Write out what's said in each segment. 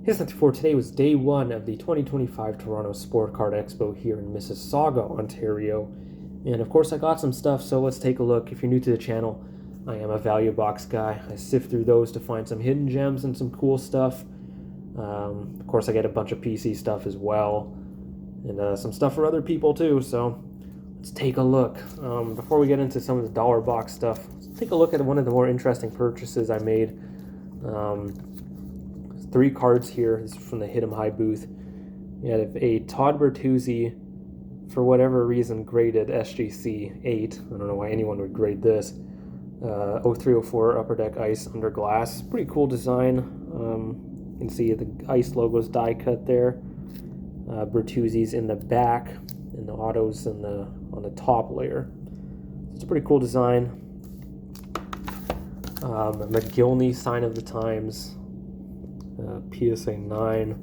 Here's something for today was day one of the 2025 Toronto Sport Card Expo here in Mississauga, Ontario. And of course I got some stuff, so let's take a look. If you're new to the channel, I am a value box guy. I sift through those to find some hidden gems and some cool stuff. Of course I get a bunch of PC stuff as well, and some stuff for other people too, so let's take a look. Before we get into some of the dollar box stuff, let's take a look at one of the more interesting purchases I made. 3 cards here. This is from the Hit 'em High booth. We have a Todd Bertuzzi, for whatever reason, graded SGC 8. I don't know why anyone would grade this. 0304 Upper Deck Ice under glass. Pretty cool design. You can see the Ice logo's die cut there. Bertuzzi's in the back, and the autos on the top layer. It's a pretty cool design. McGillney Sign of the Times. PSA 9,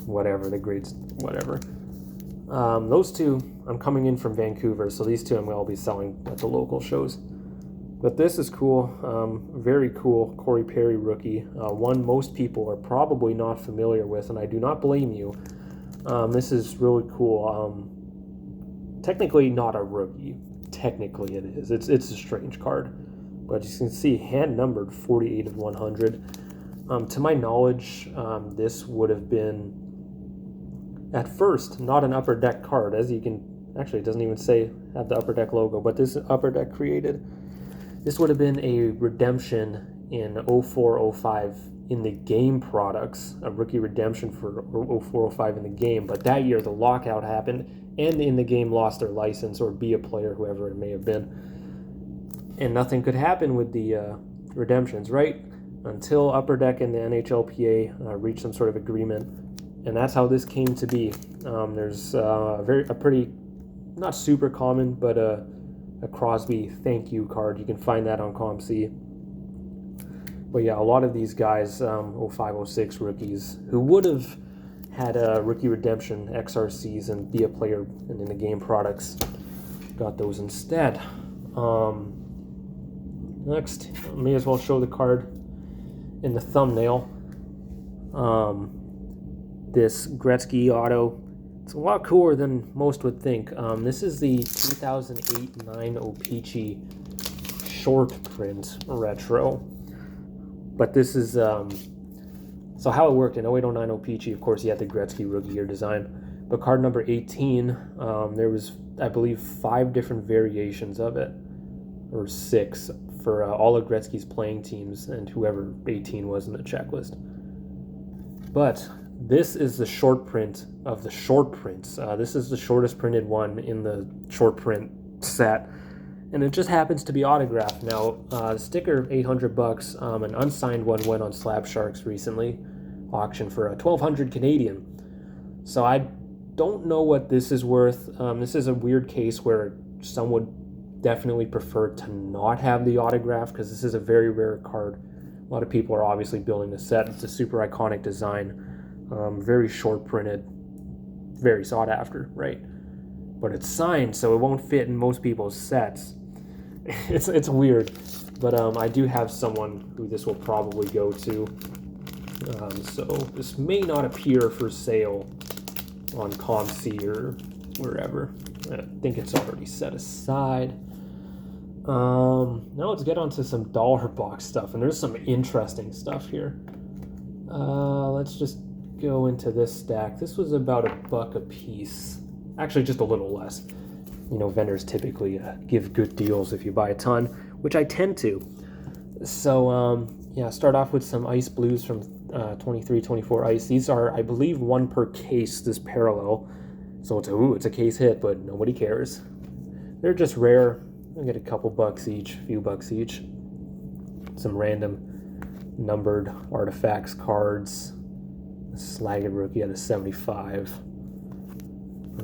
whatever, the grades, whatever. Those two, I'm coming in from Vancouver, so these two I'm going to be selling at the local shows. But this is cool, very cool Corey Perry rookie, one most people are probably not familiar with, and I do not blame you. This is really cool. Technically not a rookie, technically it is. It's a strange card, but you can see hand numbered 48 of 100. To my knowledge, this would have been, at first, not an Upper Deck card, as you can, actually it doesn't even say, have the Upper Deck logo, but this Upper Deck created. This would have been a redemption in 04-05 in the game products, a rookie redemption for 04-05 in the game, but that year the lockout happened, and in the game lost their license, or be a player, whoever it may have been, and nothing could happen with the redemptions, right? Until Upper Deck and the NHLPA reached some sort of agreement, and that's how this came to be. There's a pretty, not super common, but a Crosby thank you card. You can find that on ComC. But yeah, a lot of these guys, 05-06 rookies, who would have had a rookie redemption XRCs and be a player and in the game products, got those instead. Next, may as well show the card in the thumbnail. This Gretzky auto, it's a lot cooler than most would think. This is the 2008-9 O-Pee-Chee short print retro, but this is so how it worked in 08-09 O-Pee-Chee. Of course, you had the Gretzky rookie year design, but card number 18, there was, I believe, 5 different variations of it, or 6, for all of Gretzky's playing teams and whoever 18 was in the checklist. But this is the short print of the short prints. This is the shortest printed one in the short print set, and it just happens to be autographed. Now, sticker $800. An unsigned one went on Slab Sharks recently, auction for $1,200 Canadian. So I don't know what this is worth. This is a weird case where some would definitely prefer to not have the autograph, because this is a very rare card. A lot of people are obviously building the set. It's a super iconic design, very short printed, very sought after, right? But it's signed, so it won't fit in most people's sets. It's weird, but I do have someone who this will probably go to. So this may not appear for sale on ComC or wherever. I think it's already set aside. Now let's get on to some dollar box stuff, and there's some interesting stuff here. Let's just go into this stack. This was about $1 a piece. Actually, just a little less. You know, vendors typically give good deals if you buy a ton, which I tend to. So, yeah, start off with some Ice Blues from 23-24 Ice. These are, I believe, 1 per case, this parallel. So it's a case hit, but nobody cares. They're just rare. I get a couple bucks each, a few bucks each. Some random numbered artifacts cards. Slagged rookie at a 75.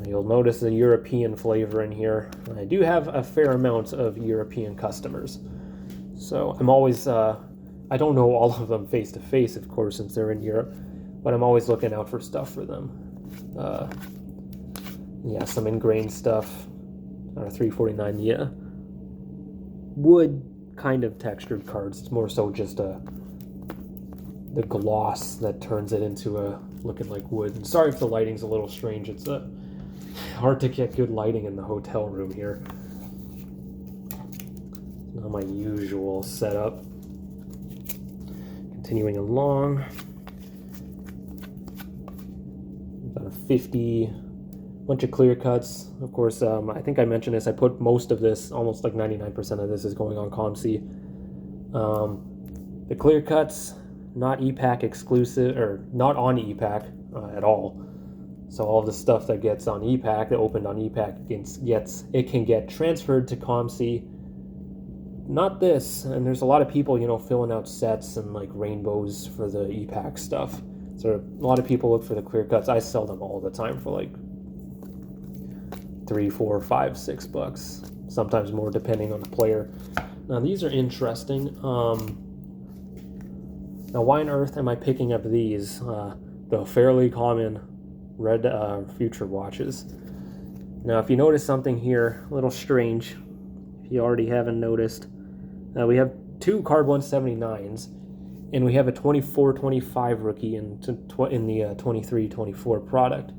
You'll notice the European flavor in here. I do have a fair amount of European customers, so I'm always, I don't know all of them face to face, of course, since they're in Europe, but I'm always looking out for stuff for them. Yeah, some ingrained stuff. 349, yeah. Wood kind of textured cards. It's more so just the gloss that turns it into a looking like wood. And sorry if the lighting's a little strange. It's hard to get good lighting in the hotel room here. Not my usual setup. Continuing along. About a 50, bunch of clear cuts. Of course, I think I mentioned this. I put most of this, almost like 99% of this is going on ComC. The clear cuts, not EPAC exclusive, or not on EPAC at all. So all the stuff that gets on EPAC, that opened on EPAC, can get transferred to ComC. Not this. And there's a lot of people, filling out sets and like rainbows for the EPAC stuff. So a lot of people look for the clear cuts. I sell them all the time for like $3, $4, $5, $6, sometimes more depending on the player. Now these are interesting. Now why on earth am I picking up these? The fairly common red future watches. Now if you notice something here, a little strange, if you already haven't noticed, we have two Card 179s, and we have a 24-25 rookie in the 23-24 product.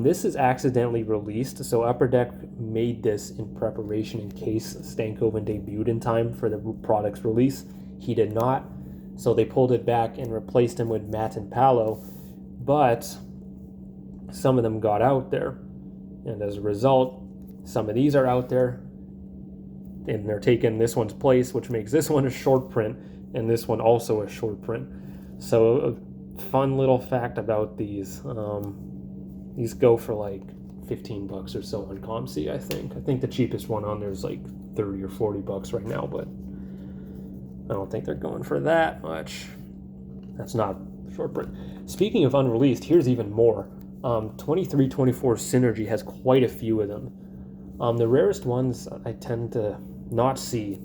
This is accidentally released, so Upper Deck made this in preparation in case Stankoven debuted in time for the product's release. He did not, so they pulled it back and replaced him with Matt and Paolo, but some of them got out there, and as a result, some of these are out there, and they're taking this one's place, which makes this one a short print, and this one also a short print. So a fun little fact about these go for like $15 or so on ComC, I think. I think the cheapest one on there is like $30 or $40 right now, but I don't think they're going for that much. That's not short print. Speaking of Unreleased, here's even more. 23-24 Synergy has quite a few of them. The rarest ones I tend to not see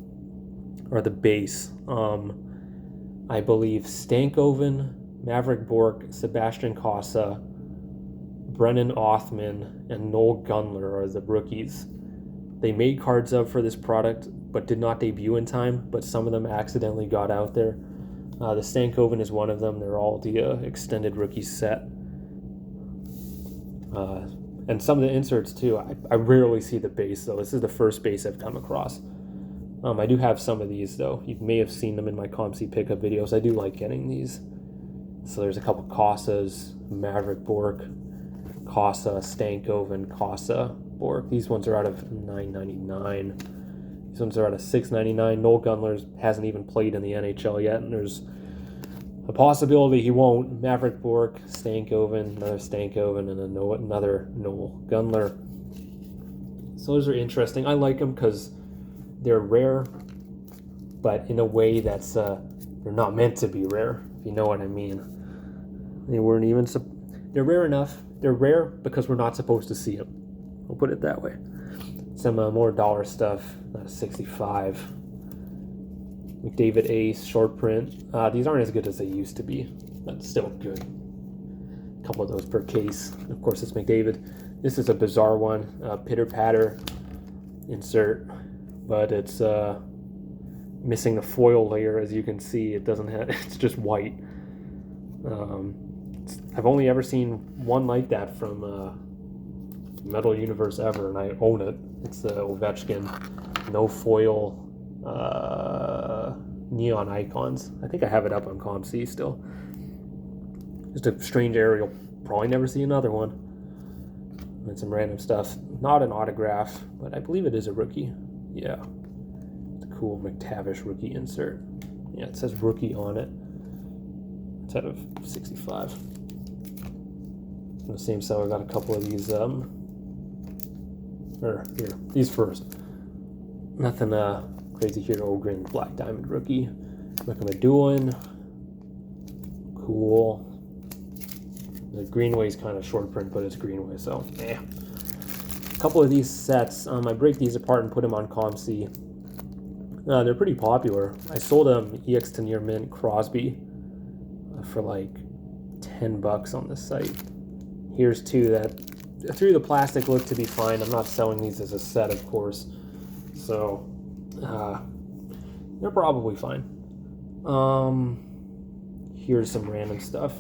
are the base. I believe Stankoven, Maverick Bork, Sebastian Casa, Brennan Othman, and Noel Gunler are the rookies. They made cards up for this product, but did not debut in time, but some of them accidentally got out there. The Stankoven is one of them. They're all the extended rookie set. And some of the inserts too. I rarely see the base though. This is the first base I've come across. I do have some of these though. You may have seen them in my ComC pickup videos. I do like getting these. So there's a couple Casas, Maverick Bork, Casa, Stankoven, Casa, Bork. These ones are out of $9.99. These ones are out of $6.99. Noel Gunler hasn't even played in the NHL yet, and there's a possibility he won't. Maverick Bork, Stankoven, another Stankoven, and another Noel Gunler. So those are interesting. I like them because they're rare, but in a way that's they're not meant to be rare, if you know what I mean. They weren't even. They're rare enough. They're rare because we're not supposed to see them. I'll put it that way. Some more dollar stuff. Not a 65. McDavid Ace short print. These aren't as good as they used to be, but still good. A couple of those per case. Of course, it's McDavid. This is a bizarre one. Pitter patter insert, but it's missing the foil layer. As you can see, it doesn't have. It's just white. I've only ever seen one like that from Metal Universe ever, and I own it. It's the Ovechkin no foil neon icons. I think I have it up on ComC still. Just a strange aerial. Probably never see another one. And some random stuff. Not an autograph, but I believe it is a rookie. Yeah. It's a cool McTavish rookie insert. Yeah, it says rookie on it. It's out of 65. On the same side, I got a couple of these. Here, these first. Nothing crazy here. Ogren Black Diamond rookie. McMadoulin. Cool. The Greenway's kind of short print, but it's Greenway, so yeah. A couple of these sets. I break these apart and put them on ComC. They're pretty popular. I sold EX to Near Mint Crosby for like $10 on this site. Here's two that through the plastic look to be fine. I'm not selling these as a set, of course, so here's some random stuff.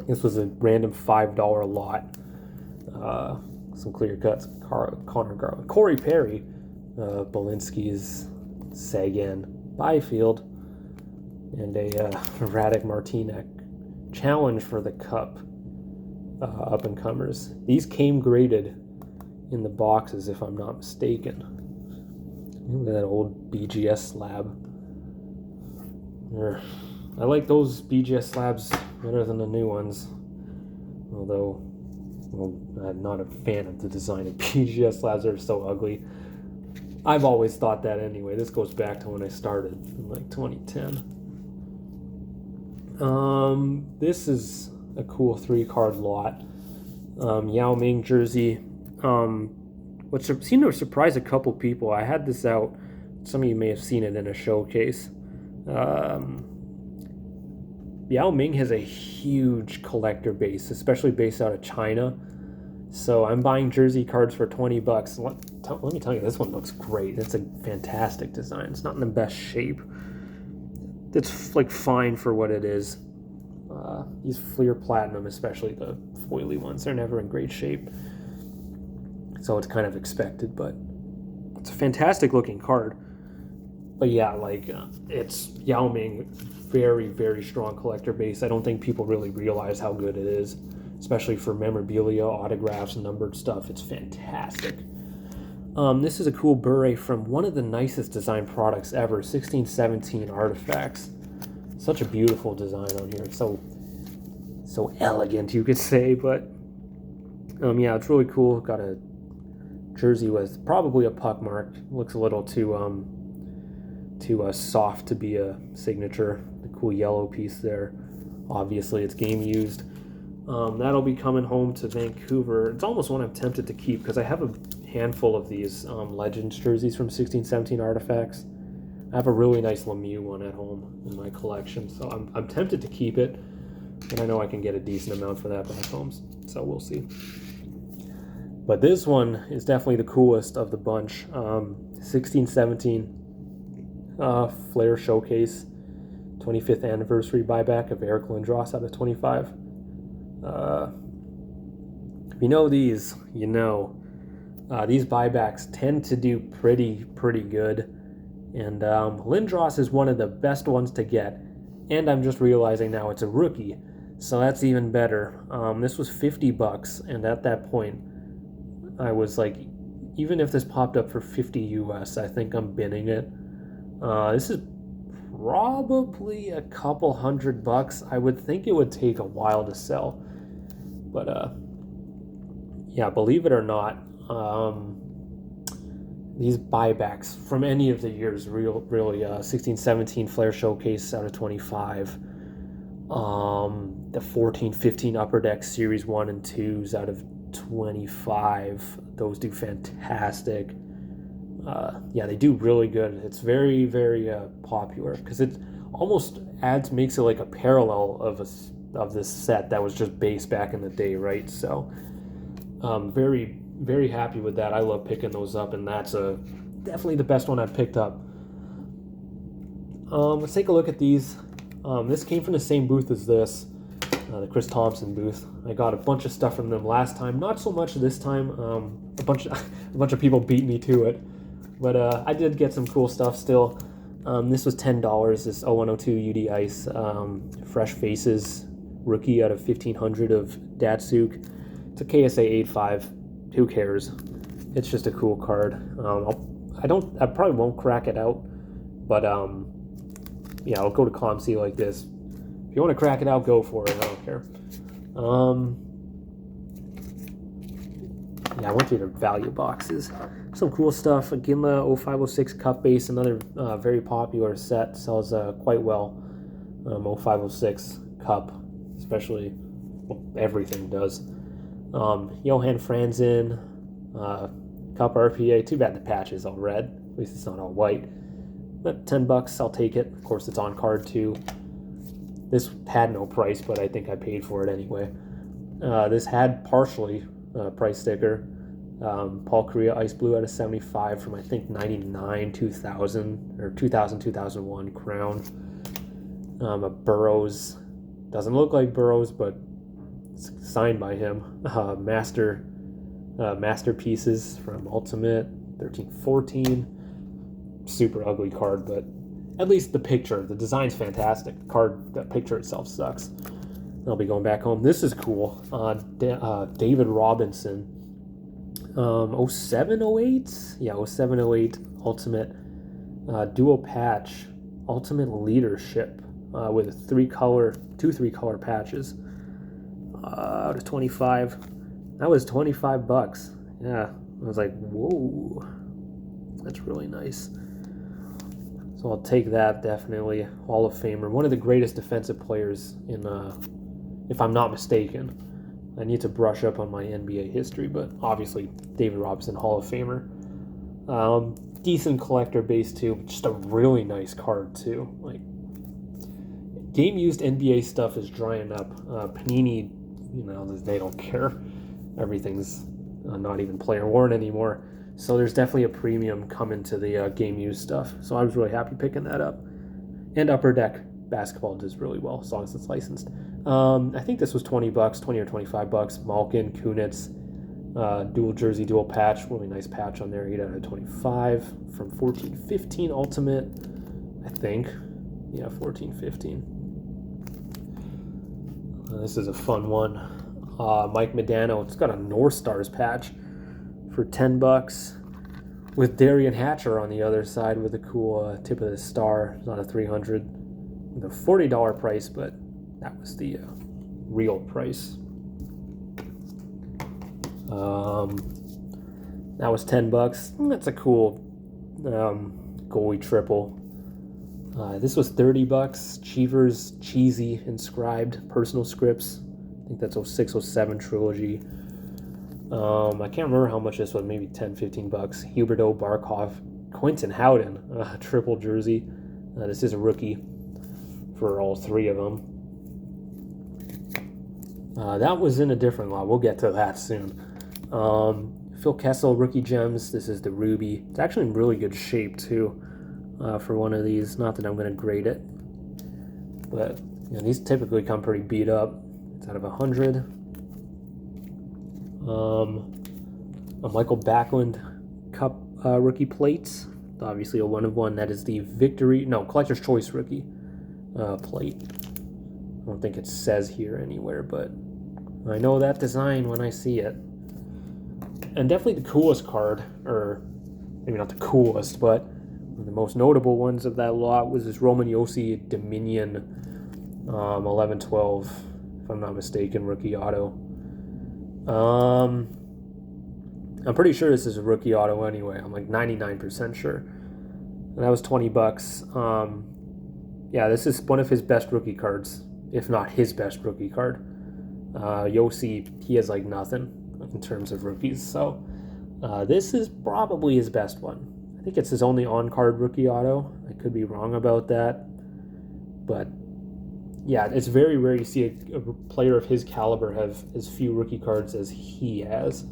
This was a random $5 lot. Some clear cuts. Connor Garland, Corey Perry, Belinsky's Sagan Byfield, and a Radek Martinek challenge for the Cup up and comers. These came graded in the boxes, if I'm not mistaken. Look at that old BGS slab. I like those BGS slabs better than the new ones, although, well, I'm not a fan of the design of BGS slabs. They're so ugly. I've always thought that anyway. This goes back to when I started in like 2010. This is a cool 3-card lot. Yao Ming jersey. What seemed to surprise a couple people. I had this out. Some of you may have seen it in a showcase. Yao Ming has a huge collector base, especially based out of China. So I'm buying jersey cards for $20. Let me tell you, this one looks great. It's a fantastic design. It's not in the best shape. It's like fine for what it is. These Fleer Platinum, especially the foily ones, they're never in great shape. So it's kind of expected, but it's a fantastic looking card. But yeah, like it's Yao Ming, very, very strong collector base. I don't think people really realize how good it is, especially for memorabilia, autographs, numbered stuff. It's fantastic. This is a cool beret from one of the nicest design products ever, 1617 Artifacts. Such a beautiful design on here. So elegant, you could say, but yeah, it's really cool. Got a jersey with probably a puck mark. Looks a little too soft to be a signature. The cool yellow piece there. Obviously, it's game used. That'll be coming home to Vancouver. It's almost one I'm tempted to keep because I have a handful of these Legends jerseys from 1617 Artifacts. I have a really nice Lemieux one at home in my collection, so I'm tempted to keep it, and I know I can get a decent amount for that back home, so we'll see. But this one is definitely the coolest of the bunch. 1617 Flair Showcase 25th anniversary buyback of Eric Lindros out of 25. If you know these, you know these buybacks tend to do pretty good, and Lindros is one of the best ones to get, and I'm just realizing now it's a rookie, so that's even better. This was $50, and at that point I was like, even if this popped up for 50 US, I think I'm bidding it. This is probably a couple $100. I would think it would take a while to sell, but yeah, believe it or not, these buybacks from any of the years, really 1617 Flair Showcase out of 25, the 14-15 Upper Deck Series 1 and 2s out of 25, those do fantastic. Yeah, they do really good. It's very, very popular because it almost makes it like a parallel of this set that was just based back in the day, right? So very, very happy with that. I love picking those up, and that's definitely the best one I've picked up. Let's take a look at these. This came from the same booth as this, the Chris Thompson booth. I got a bunch of stuff from them last time, not so much this time. A bunch of people beat me to it, but I did get some cool stuff still. This was $10. This 0102 UD Ice Fresh Faces rookie out of 1500 of Datsuk. It's a KSA 85. Who cares? It's just a cool card. I probably won't crack it out, but yeah, I'll go to ComC like this. If you want to crack it out, go for it. I don't care. Yeah, I went through the value boxes. Some cool stuff. A Ginla 0506 Cup base, another very popular set. Sells quite well. 0506 Cup, especially, well, everything does. Johan Franzen Cup RPA. Too bad the patch is all red. At least it's not all white. But $10, I'll take it. Of course, it's on card too. This had no price, but I think I paid for it anyway. This had partially price sticker. Paul Kariya Ice Blue out of 75 from, I think, 99, 2000, or 2000, 2001 Crown. A Burroughs, doesn't look like Burroughs, but it's signed by him. Masterpieces from Ultimate 13-14. Super ugly card, but at least the picture, the design's fantastic. The picture itself sucks. I'll be going back home. This is cool. David Robinson, 07-08? Yeah, 07-08 Ultimate dual patch, Ultimate Leadership, with two three-color patches. Out of 25. That was $25. Yeah, I was like, whoa, that's really nice. So I'll take that, definitely. Hall of Famer. One of the greatest defensive players in, if I'm not mistaken. I need to brush up on my NBA history, but obviously David Robinson, Hall of Famer. Decent collector base too. Just a really nice card too. Like, game-used NBA stuff is drying up. Panini, they don't care. Everything's not even player worn anymore. So there's definitely a premium coming to the game-used stuff. So I was really happy picking that up. And Upper Deck basketball does really well as long as it's licensed. I think this was $20, $20 or $25. Malkin, Kunitz, dual jersey, dual patch. Really nice patch on there. 8 out of 25 from 14-15 Ultimate, I think. Yeah, 14-15. This is a fun one. Mike Modano. It's got a North Stars patch for $10 with Darian Hatcher on the other side with a cool tip of the star. It's not a 300 with a $40 price, but that was the real price. That was $10. That's a cool goalie triple. This was $30. Cheever's Cheesy Inscribed Personal Scripts. I think that's 06-07 trilogy. I can't remember how much this was, maybe $10-15. Huberto Barkov, Quentin Howden, triple jersey. This is a rookie for all three of them. That was in a different lot. We'll get to that soon. Phil Kessel, rookie gems. This is the Ruby. It's actually in really good shape too for one of these. Not that I'm going to grade it, but these typically come pretty beat up. It's out of 100. A Michael Backlund Cup rookie plates. Obviously a 1-of-1. That is the Collector's Choice rookie plate. I don't think it says here anywhere, but I know that design when I see it. And definitely the coolest card, or maybe not the coolest, but one of the most notable ones of that lot was this Roman Josi Dominion 11-12, if I'm not mistaken, rookie auto. I'm pretty sure this is a rookie auto anyway. I'm like 99% sure. And that was $20. Yeah, this is one of his best rookie cards, if not his best rookie card. Josi, he has like nothing in terms of rookies, so this is probably his best one. I think it's his only on-card rookie auto. I could be wrong about that, but yeah, it's very rare you see a player of his caliber have as few rookie cards as he has.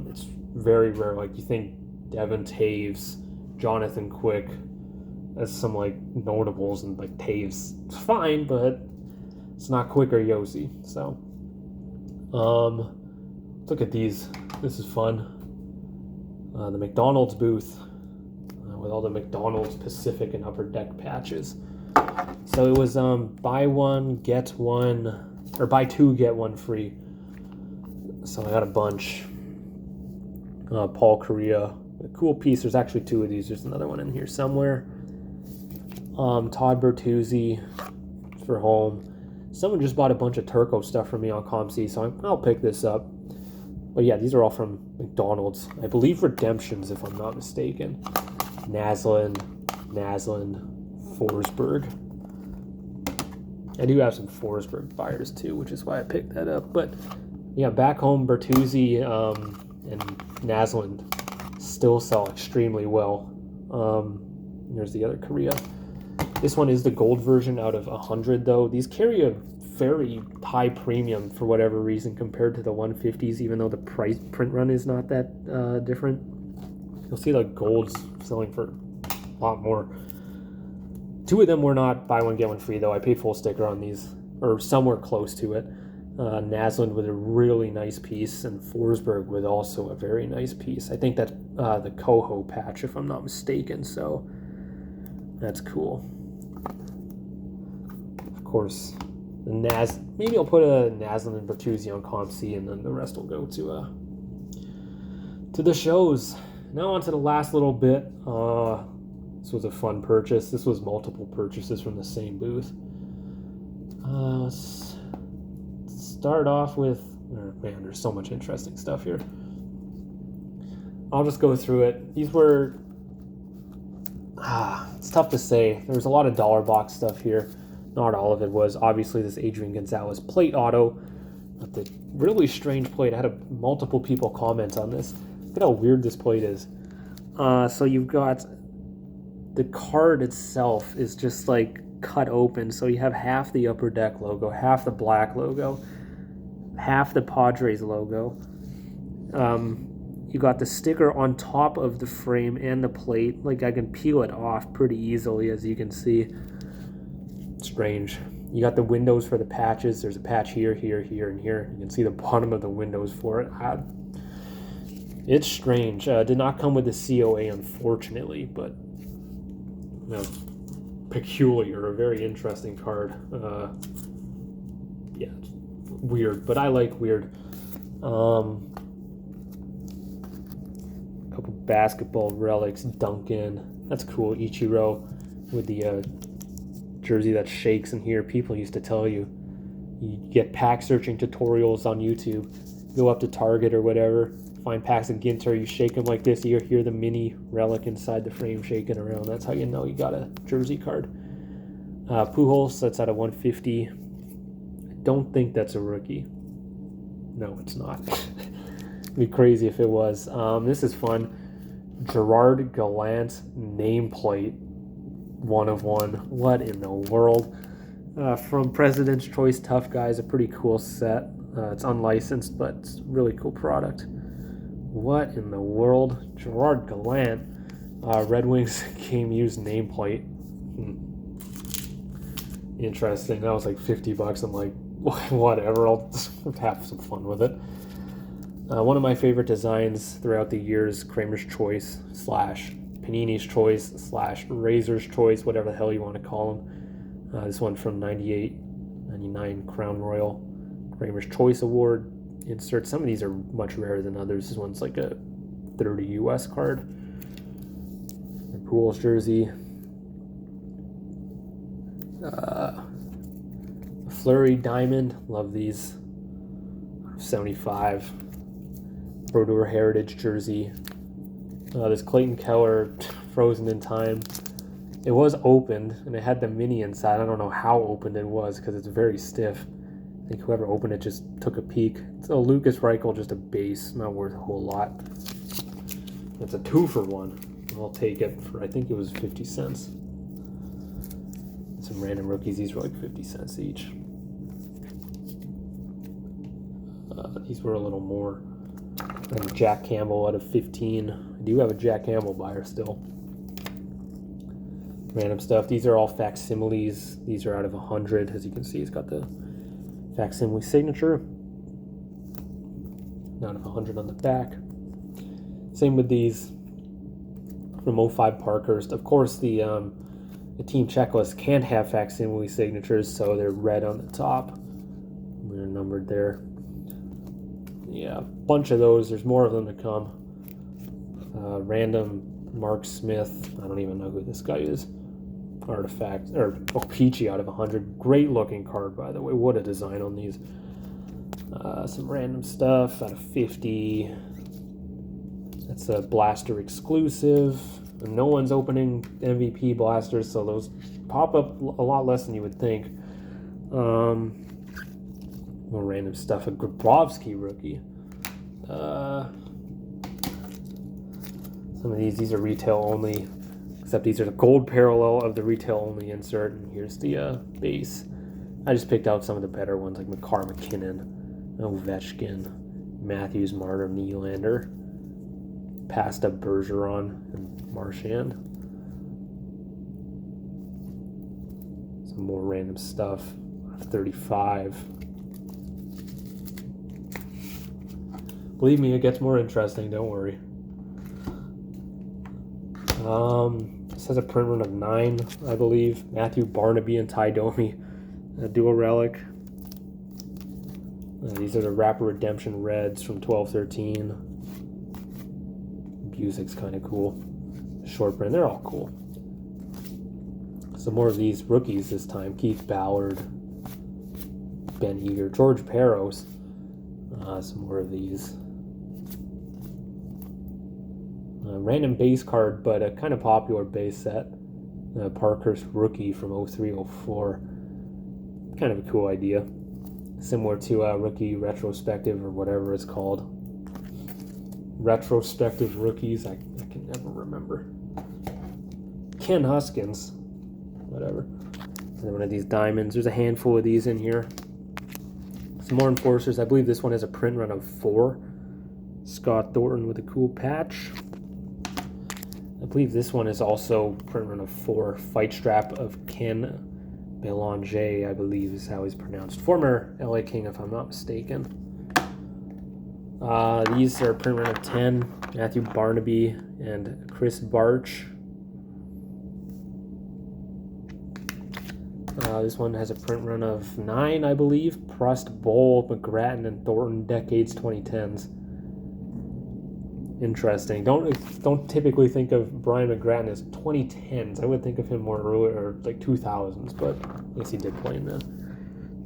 It's very rare. Like, you think Devin Taves, Jonathan Quick as some like notables, and like Taves, it's fine, but it's not Quick or Josi. So look at these. This is fun. The McDonald's booth with all the McDonald's Pacific and Upper Deck patches. So it was buy one, get one, or buy two, get one free. So I got a bunch. Paul Correa, a cool piece. There's actually two of these. There's another one in here somewhere. Todd Bertuzzi for home. Someone just bought a bunch of Turco stuff for me on ComC, so I'll pick this up. But yeah, these are all from McDonald's. I believe Redemptions, if I'm not mistaken. Naslund, Forsberg. I do have some Forsberg buyers too, which is why I picked that up. But yeah, back home, Bertuzzi and Naslund still sell extremely well. There's the other Korea. This one is the gold version out of 100, though. These carry a very high premium for whatever reason compared to the 150s, even though the print run is not that different. You'll see the golds selling for a lot more. Two of them were not buy one, get one free, though. I paid full sticker on these, or somewhere close to it. Naslund with a really nice piece, and Forsberg with also a very nice piece. I think that's the Coho patch, if I'm not mistaken, so that's cool. Of course, the maybe I'll put a Naslund and Bertuzzi on Comp C, and then the rest will go to the shows. Now on to the last little bit. This was a fun purchase. This was multiple purchases from the same booth. Let's start off with, man, there's so much interesting stuff here. I'll just go through it. These were, it's tough to say. There was a lot of dollar box stuff here. Not all of it was. Obviously, this Adrian Gonzalez plate auto. But the really strange plate. I had multiple people comment on this. Look at how weird this plate is. So you've got the card itself is just like cut open. So you have half the Upper Deck logo, half the black logo, half the Padres logo. You got the sticker on top of the frame and the plate. Like, I can peel it off pretty easily, as you can see. Strange. You got the windows for the patches. There's a patch here, here, here, and here. You can see the bottom of the windows for it. It's strange. Did not come with the COA, unfortunately, but peculiar, a very interesting card. Yeah, weird, but I like weird. Couple basketball relics. Duncan, that's cool. Ichiro with the jersey that shakes in here. People used to tell you get pack searching tutorials on YouTube. Go up to Target or whatever, find packs of Ginter, you shake them like this, you hear the mini relic inside the frame shaking around. That's how you know you got a jersey card. Pujols, that's out of 150. I don't think that's a rookie. No, it's not. It'd be crazy if it was. This is fun. Gerard Gallant nameplate, 1 of 1. What in the world? From President's Choice Tough Guys, a pretty cool set. It's unlicensed, but it's a really cool product. What in the world? Gerard Gallant. Red Wings game used nameplate. Interesting. That was like $50. I'm like, whatever, I'll just have some fun with it. One of my favorite designs throughout the years, Kramer's Choice / Panini's Choice / Razor's Choice, whatever the hell you want to call them. This one from 98, 99 Crown Royal Kramer's Choice Award insert. Some of these are much rarer than others. This one's like a 30 US card. Pujols jersey. Flurry Diamond, love these. 75. Brodeur Heritage jersey. This Clayton Keller Frozen in Time. It was opened and it had the mini inside. I don't know how opened it was because it's very stiff. I think whoever opened it just took a peek. It's a Lucas Reichel, just a base, not worth a whole lot. It's a 2-for-1. I'll take it for, I think it was 50 cents. Some random rookies, these were like 50 cents each. These were a little more. And Jack Campbell out of 15. I do have a Jack Campbell buyer still. Random stuff. These are all facsimiles. These are out of 100. As you can see, it's got the facsimile signature. Out of 100 on the back. Same with these from 05 Parkhurst. Of course, the team checklist can't have facsimile signatures, so they're red on the top. They're numbered there. Yeah, a bunch of those. There's more of them to come. Random Mark Smith. I don't even know who this guy is. Artifact, or Peachy out of 100. Great looking card, by the way. What a design on these. Some random stuff out of 50. That's a Blaster exclusive. No one's opening MVP blasters, so those pop up a lot less than you would think. More random stuff. A Grabowski rookie. Some of these are retail only, except these are the gold parallel of the retail only insert. And here's the base. I just picked out some of the better ones like McCarr, McKinnon, Ovechkin, Matthews, Martyr, Nylander, Pasta, Bergeron, and Marchand. Some more random stuff. 35. Believe me, it gets more interesting, don't worry. This has a print run of 9, I believe. Matthew Barnaby and Ty Domi, a dual relic. These are the Rapper Redemption Reds from 12-13. Music's kind of cool. Short print, they're all cool. Some more of these rookies this time. Keith Ballard, Ben Eager, George Peros. Some more of these. Random base card, but a kind of popular base set. Parkhurst rookie from 03-04. Kind of a cool idea. Similar to rookie retrospective or whatever it's called. Retrospective rookies. I can never remember. Ken Huskins. Whatever. And then one of these diamonds. There's a handful of these in here. Some more enforcers. I believe this one has a print run of 4. Scott Thornton with a cool patch. I believe this one is also print run of 4. Fight strap of Ken Belanger, I believe is how he's pronounced. Former LA King, if I'm not mistaken. These are print run of 10. Matthew Barnaby and Chris Barch. This one has a print run of 9, I believe. Prust, Bowl, McGrattan, and Thornton, decades 2010s. Interesting. Don't typically think of Brian McGrattan as 2010s. I would think of him more earlier, or like 2000s, but I guess he did play in the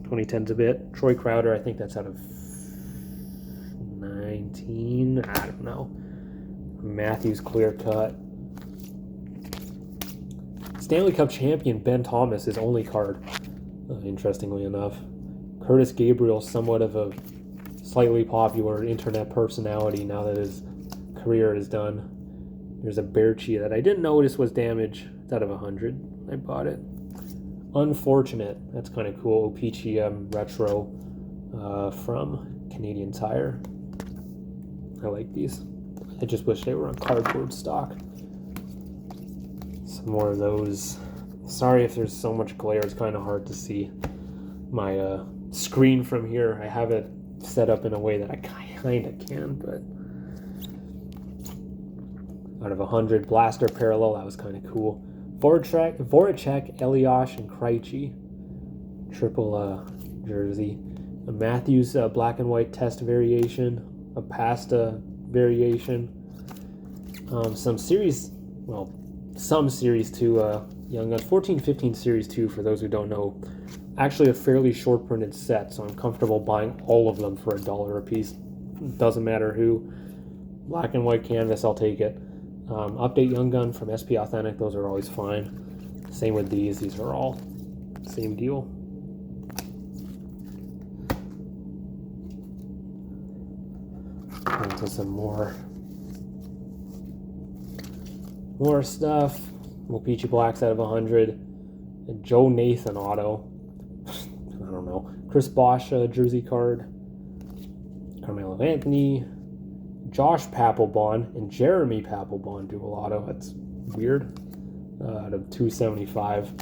2010s a bit. Troy Crowder, I think that's out of 19. I don't know. Matthews clear cut. Stanley Cup champion Ben Thomas, his only card, interestingly enough. Curtis Gabriel, somewhat of a slightly popular internet personality now that his career is done. There's a Berchi that I didn't notice was damaged. It's out of 100. I bought it. Unfortunate. That's kind of cool. O-Pee-Chee retro from Canadian Tire. I like these. I just wish they were on cardboard stock. Some more of those. Sorry if there's so much glare. It's kind of hard to see my screen from here. I have it set up in a way that I kind of can, but out of 100. Blaster parallel, that was kind of cool. Voracek, Eliash, and Krejci. Triple jersey. A Matthews black and white test variation. A Pasta variation. Some Series 2 Young Guns. 14-15 Series 2, for those who don't know. Actually a fairly short printed set, so I'm comfortable buying all of them for $1 a piece. Doesn't matter who. Black and white canvas, I'll take it. Update Young Gun from SP Authentic, those are always fine. Same with these are all same deal. Into some more stuff. O-Pee-Chee Blacks out of 100. A Joe Nathan auto. I don't know. Chris Bosch jersey card. Carmelo Anthony. Josh Papelbon and Jeremy Papelbon dual auto. That's weird. Out of 275.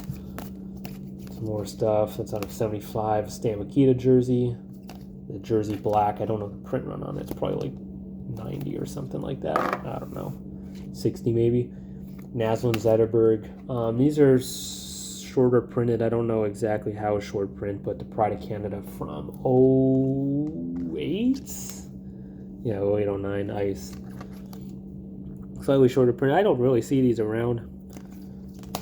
Some more stuff. That's out of 75. Stan Mikita jersey. The jersey black. I don't know the print run on it. It's probably like 90 or something like that. I don't know. 60 maybe. Naslin Zetterberg. These are shorter printed. I don't know exactly how short print, but the Pride of Canada from 08? Yeah, 08, 09, Ice. Slightly shorter print. I don't really see these around,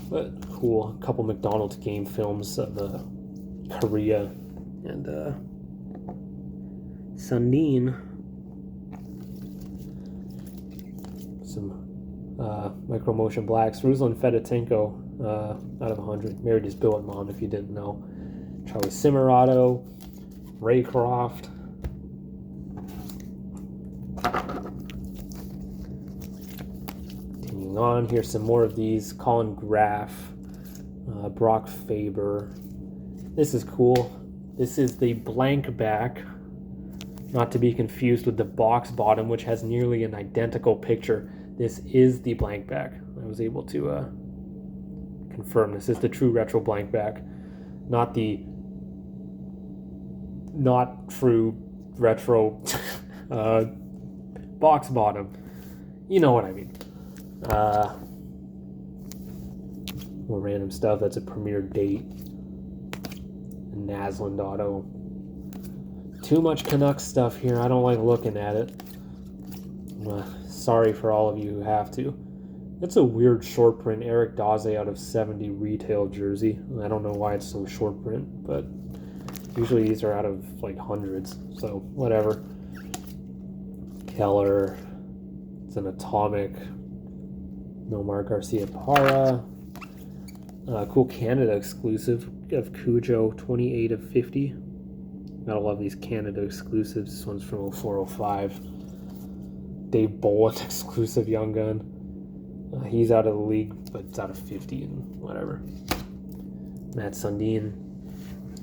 but cool. A couple McDonald's game films of Korea and Sundin. Some Micro Motion Blacks. Ruslan Fedotenko out of 100. Married his billet mom, if you didn't know. Charlie Simmerado. Ray Croft. Continuing on, here's some more of these. Colin Graff. Brock Faber. This is cool. This is the blank back. Not to be confused with the box bottom, which has nearly an identical picture. This is the blank back. I was able to confirm this is the true retro blank back. not the not true retro box bottom. You know what I mean. More random stuff. That's a premiere date. Nasland auto. Too much Canucks stuff here. I don't like looking at it. Sorry for all of you who have to. It's a weird short print. Eric Daze out of 70 retail jersey. I don't know why it's so short print, but usually these are out of like hundreds. So whatever. Keller. It's an atomic. Nomar Garcia Parra. Cool Canada exclusive of Cujo, 28 of 50. Gotta love these Canada exclusives. This one's from 0405. Dave Bolin exclusive Young Gun. He's out of the league, but it's out of 50 and whatever. Matt Sundin.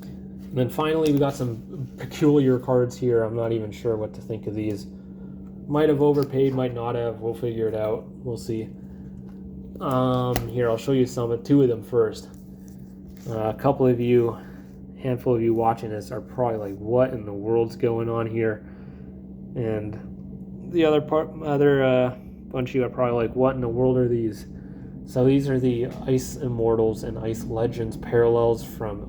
And then finally, we got some peculiar cards here. I'm not even sure what to think of these. Might have overpaid, might not have. We'll figure it out. We'll see. Here, I'll show you two of them first. A couple of you, handful of you watching this are probably like, what in the world's going on here? And the other bunch of you are probably like, what in the world are these? So these are the Ice Immortals and Ice Legends parallels from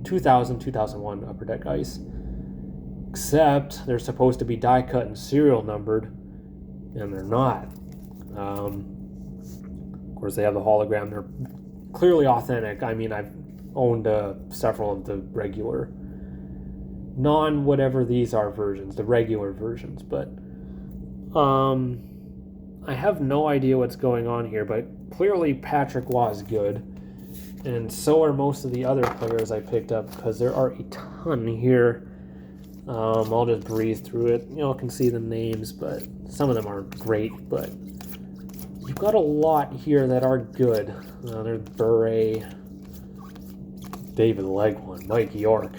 2000-2001 Upper Deck Ice. Except they're supposed to be die cut and serial numbered, and they're not. Of course, they have the hologram. They're clearly authentic. I mean, I've owned several of the regular, non-whatever these are versions, the regular versions, but I have no idea what's going on here, but clearly Patrick Waugh is good, and so are most of the other players I picked up, because there are a ton here. I'll just breeze through it. You all can see the names, but some of them aren't great, but you've got a lot here that are good. There's Bure, David Legwand, Mike York.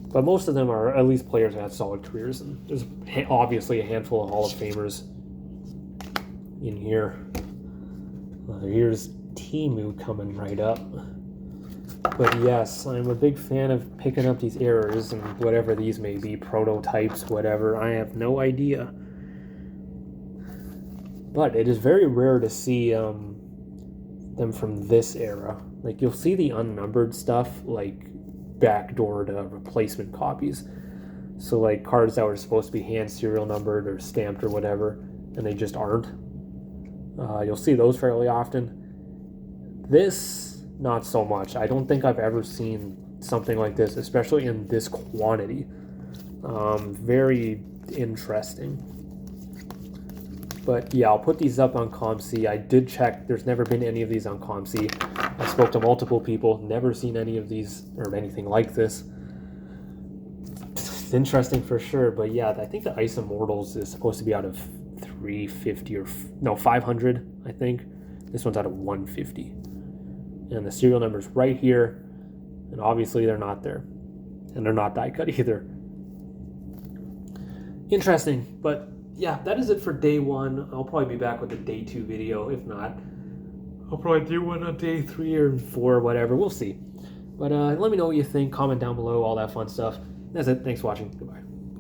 But most of them are at least players that have solid careers, and there's obviously a handful of Hall of Famers in here. Here's Timu coming right up. But yes, I'm a big fan of picking up these errors and whatever these may be, prototypes, whatever. I have no idea. But it is very rare to see them from this era. Like, you'll see the unnumbered stuff, like backdoored replacement copies. So like cards that were supposed to be hand serial numbered or stamped or whatever, and they just aren't. You'll see those fairly often. This, not so much. I don't think I've ever seen something like this, especially in this quantity. Very interesting. But yeah, I'll put these up on ComC. I did check. There's never been any of these on ComC. I spoke to multiple people. Never seen any of these or anything like this. It's interesting for sure. But yeah, I think the Ice Immortals is supposed to be out of 350 or no 500. I think this one's out of 150. And the serial number's right here. And obviously they're not there. And they're not die cut either. Interesting, but yeah, that is it for day one. I'll probably be back with a day 2 video. If not, I'll probably do one on day 3 or 4, whatever. We'll see. But let me know what you think. Comment down below, all that fun stuff. That's it. Thanks for watching. Goodbye.